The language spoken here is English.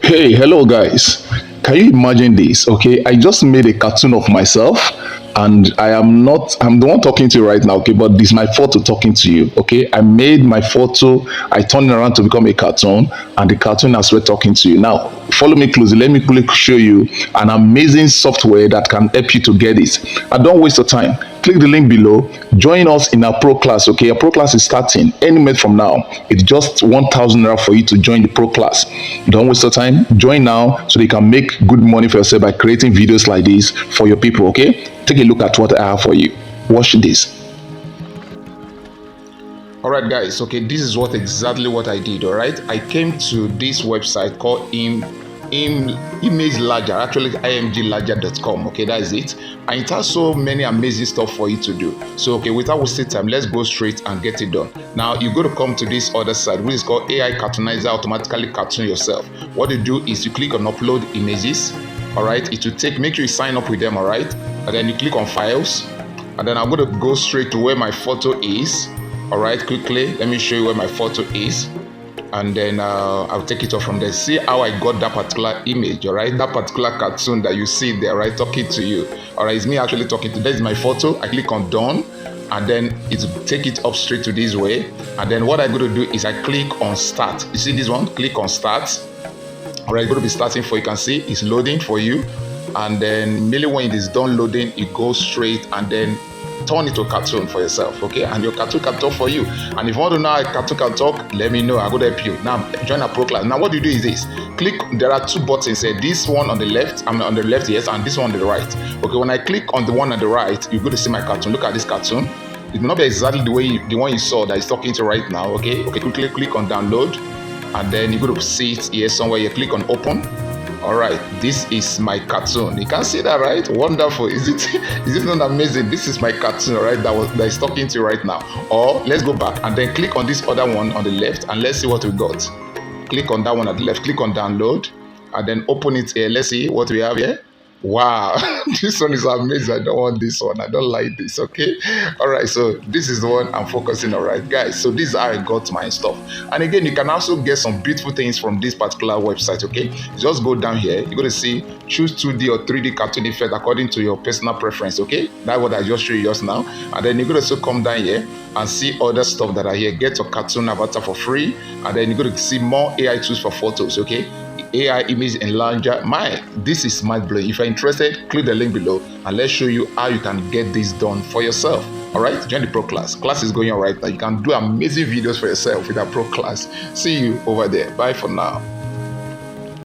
Hey, hello guys. Can you imagine this? Okay, I just made a cartoon of myself and I'm the one talking to you right now, okay, but this is my photo talking to you, okay? I made my photo, I turned it around to become a cartoon and the cartoon as well talking to you. Now, follow me closely. Let me quickly show you an amazing software that can help you to get it. And don't waste your time. Click the link below. Join us in our pro class. Okay, our pro class is starting any minute from now. It's just 1,000 naira for you to join the pro class. Don't waste your time. Join now so that you can make good money for yourself by creating videos like this for your people. Okay, take a look at what I have for you. Watch this. All right, guys. Okay, this is exactly what I did. All right, I came to this website called image larger, actually imglarger.com. okay, that is it, and it has so many amazing stuff for you to do. So okay, without wasting time, let's go straight and get it done. Now you got to come to this other side, which is called AI Cartoonizer. Automatically cartoon yourself. What you do is you click on upload images. All right, it will take, make sure you sign up with them. All right, and then you click on files, and then I'm going to go straight to where my photo is. All right, quickly let me show you where my photo is, and then I'll take it off from there. See how I got that particular image, all right? That particular cartoon that you see there, right? Talking to you, all right? It's me actually talking to. That is my photo. I click on done, and then it take it up straight to this way. And then what I'm going to do is I click on start. You see this one? Click on start. All right, it's going to be starting for you. Can see it's loading for you, and then immediately when it is done loading, it goes straight and then turn it to a cartoon for yourself, okay? And your cartoon can talk for you. And if you want to know how a cartoon can talk, let me know. I'm going to help you. Now, join a pro class. Now, what you do is this. Click, there are two buttons here. This one on the left, on the left, yes, and this one on the right. Okay, when I click on the one on the right, you're going to see my cartoon. Look at this cartoon. It may not be exactly the one you saw that is talking to right now, okay? Okay, quickly click on download, and then you're going to see it here somewhere. You click on open. All right, this is my cartoon. You can see that, right? Wonderful. Is it not amazing? This is my cartoon, right? That is talking to you right now. Or let's go back and then click on this other one on the left and let's see what we got. Click on that one at the left. Click on download and then open it here. Let's see what we have here. Wow, this one is amazing. I don't want this one. I don't like this. Okay, all right, so this is the one I'm focusing on, right, guys? So this is how I got my stuff. And again, you can also get some beautiful things from this particular website. Okay, just go down here. You're going to see choose 2D or 3D cartoon effect according to your personal preference. Okay, that's what I just showed you just now. And then you're going to also come down here and see other stuff that are here. Get your cartoon avatar for free, and then you're going to see more AI tools for photos. Okay, AI image enlarger. This is mind blowing. If you're interested, click the link below and let's show you how you can get this done for yourself. All right, join the pro class. Class is going on right now. You can do amazing videos for yourself with our pro class. See you over there. Bye for now.